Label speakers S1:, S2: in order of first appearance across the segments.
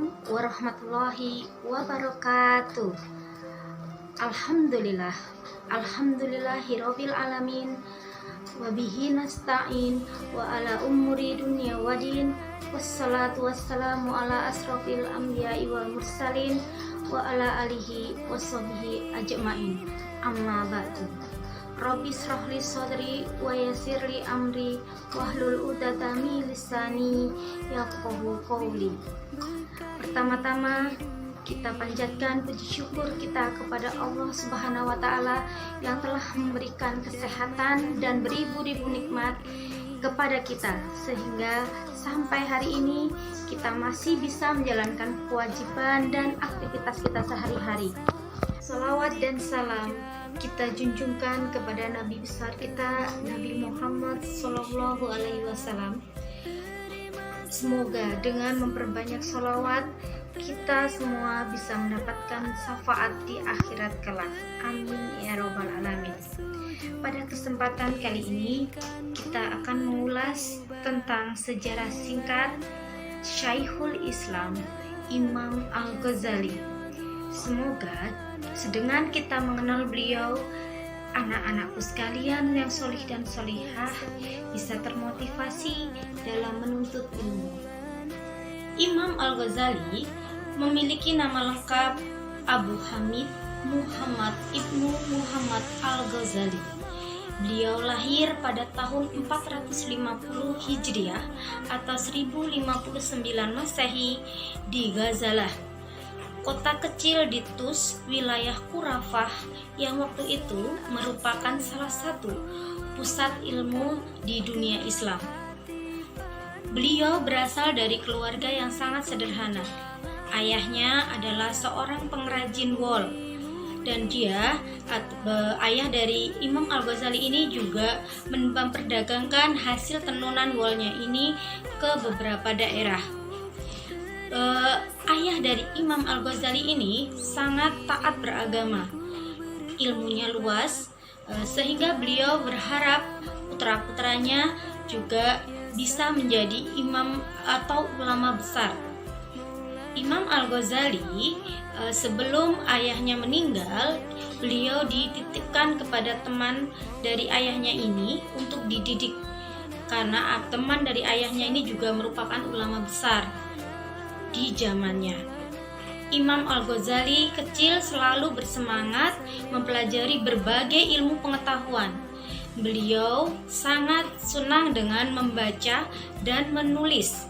S1: Assalamualaikum warahmatullahi wabarakatuh. Alhamdulillahirabbil alamin. Wabihi nasta'in wa ala umuri dunya wadin. Wassalatu wassalamu ala asrofil anbiya'i wal mursalin wa ala alihi washabihi ajma'in. Amma ba'du. Rabbi shrahli sadri wa yassirli amri wahlul 'uqdatam min lisani yafqahu qawli. Pertama-tama kita panjatkan puji syukur kita kepada Allah Subhanahu wa taala yang telah memberikan kesehatan dan beribu-ribu nikmat kepada kita sehingga sampai hari ini kita masih bisa menjalankan kewajiban dan aktivitas kita sehari-hari. Salawat dan salam kita junjungkan kepada Nabi besar kita, Nabi Muhammad Sallallahu Alaihi Wasallam. Semoga dengan memperbanyak salawat kita semua bisa mendapatkan syafaat di akhirat kelak. Amin ya robbal alamin. Pada kesempatan kali ini kita akan mengulas tentang sejarah singkat Syekhul Islam Imam Al-Ghazali. Semoga sedengan kita mengenal beliau, anak-anakku sekalian yang solih dan solihah bisa termotivasi dalam menuntut ilmu. Imam Al-Ghazali memiliki nama lengkap Abu Hamid Muhammad Ibnu Muhammad Al-Ghazali. Beliau lahir pada tahun 450 Hijriah atau 1059 Masehi di Ghazalah, kota kecil di Tus, wilayah Khurafah yang waktu itu merupakan salah satu pusat ilmu di dunia Islam. Beliau berasal dari keluarga yang sangat sederhana. Ayahnya adalah seorang pengrajin wol dan ayah dari Imam Al-Ghazali ini juga memperdagangkan hasil tenunan wolnya ini ke beberapa daerah. Ayah dari Imam Al-Ghazali ini sangat taat beragama, ilmunya luas, sehingga beliau berharap putra-putranya juga bisa menjadi imam atau ulama besar. Imam Al-Ghazali sebelum ayahnya meninggal, beliau dititipkan kepada teman dari ayahnya ini untuk dididik, karena teman dari ayahnya ini juga merupakan ulama besar di zamannya. Imam Al-Ghazali kecil selalu bersemangat mempelajari berbagai ilmu pengetahuan. Beliau sangat senang dengan membaca dan menulis.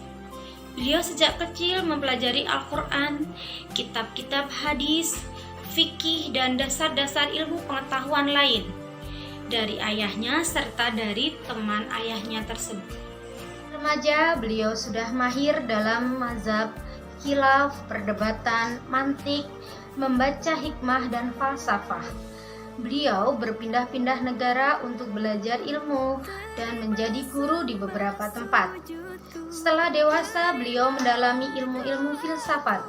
S1: Beliau sejak kecil mempelajari Al-Quran, kitab-kitab hadis, fikih, dan dasar-dasar ilmu pengetahuan lain dari ayahnya serta dari teman ayahnya tersebut. Remaja, beliau sudah mahir dalam mazhab khilaf, perdebatan, mantik, membaca hikmah dan falsafah. Beliau berpindah-pindah negara untuk belajar ilmu dan menjadi guru di beberapa tempat. Setelah dewasa, beliau mendalami ilmu-ilmu filsafat.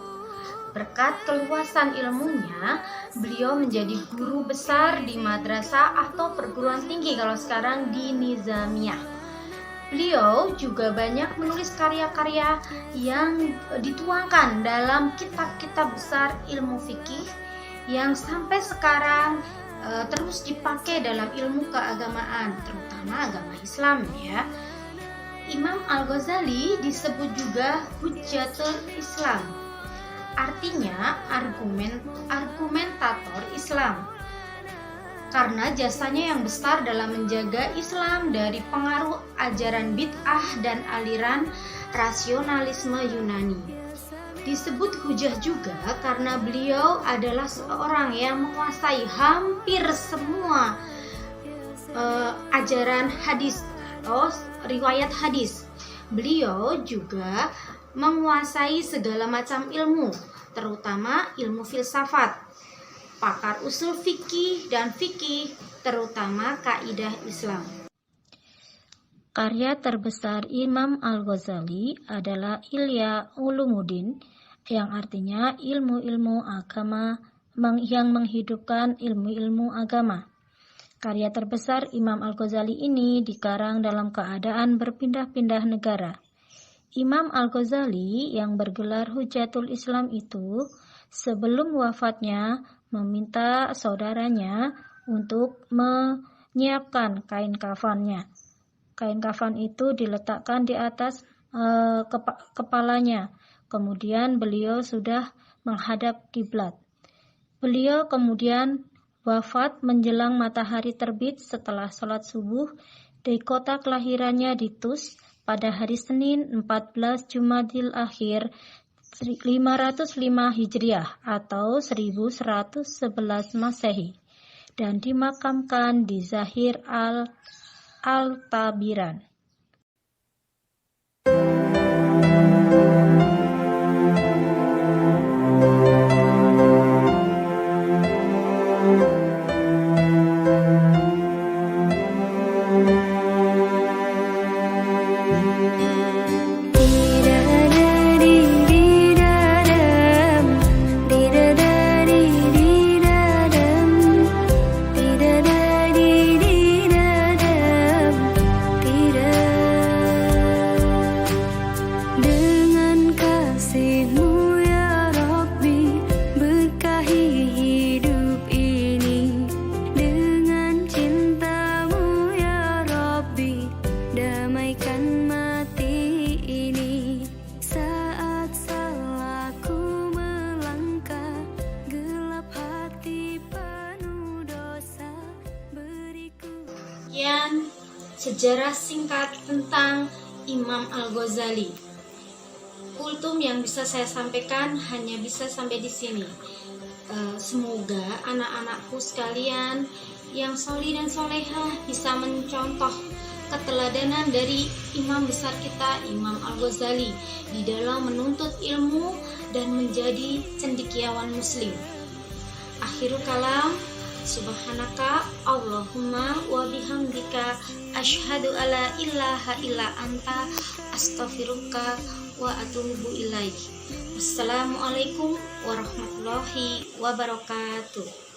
S1: Berkat keluasan ilmunya, beliau menjadi guru besar di madrasah atau perguruan tinggi kalau sekarang di Nizamiyah. Beliau juga banyak menulis karya-karya yang dituangkan dalam kitab-kitab besar ilmu fikih yang sampai sekarang terus dipakai dalam ilmu keagamaan, terutama agama Islam ya. Imam Al-Ghazali disebut juga Hujjatul Islam, artinya argumentator Islam, karena jasanya yang besar dalam menjaga Islam dari pengaruh ajaran bid'ah dan aliran rasionalisme Yunani. Disebut hujah juga karena beliau adalah seorang yang menguasai hampir semua ajaran hadis atau riwayat hadis. Beliau juga menguasai segala macam ilmu, terutama ilmu filsafat, pakar usul fikih dan fikih, terutama kaidah Islam.
S2: Karya terbesar Imam Al-Ghazali adalah Ihya Ulumuddin, yang artinya ilmu-ilmu agama yang menghidupkan ilmu-ilmu agama. Karya terbesar Imam Al-Ghazali ini dikarang dalam keadaan berpindah-pindah negara. Imam Al-Ghazali yang bergelar Hujatul Islam itu sebelum wafatnya meminta saudaranya untuk menyiapkan kain kafannya. Kain kafan itu diletakkan di atas kepalanya. Kemudian beliau sudah menghadap kiblat. Beliau kemudian wafat menjelang matahari terbit setelah sholat subuh di kota kelahirannya di Tus pada hari Senin 14 Jumadil Akhir 505 Hijriah atau 1111 Masehi dan dimakamkan di Zahir Al-Tabiran.
S1: Sekian sejarah singkat tentang Imam Al-Ghazali. Kultum yang bisa saya sampaikan hanya bisa sampai di sini. Semoga anak-anakku sekalian yang solih dan solehah bisa mencontoh keteladanan dari imam besar kita, Imam Al-Ghazali, di dalam menuntut ilmu dan menjadi cendekiawan muslim. Akhirul kalam, subhanaka Allahumma wa bihamdika asyhadu alla ilaha illa anta astaghfiruka wa atubu ilaik. Wassalamualaikum warahmatullahi wabarakatuh.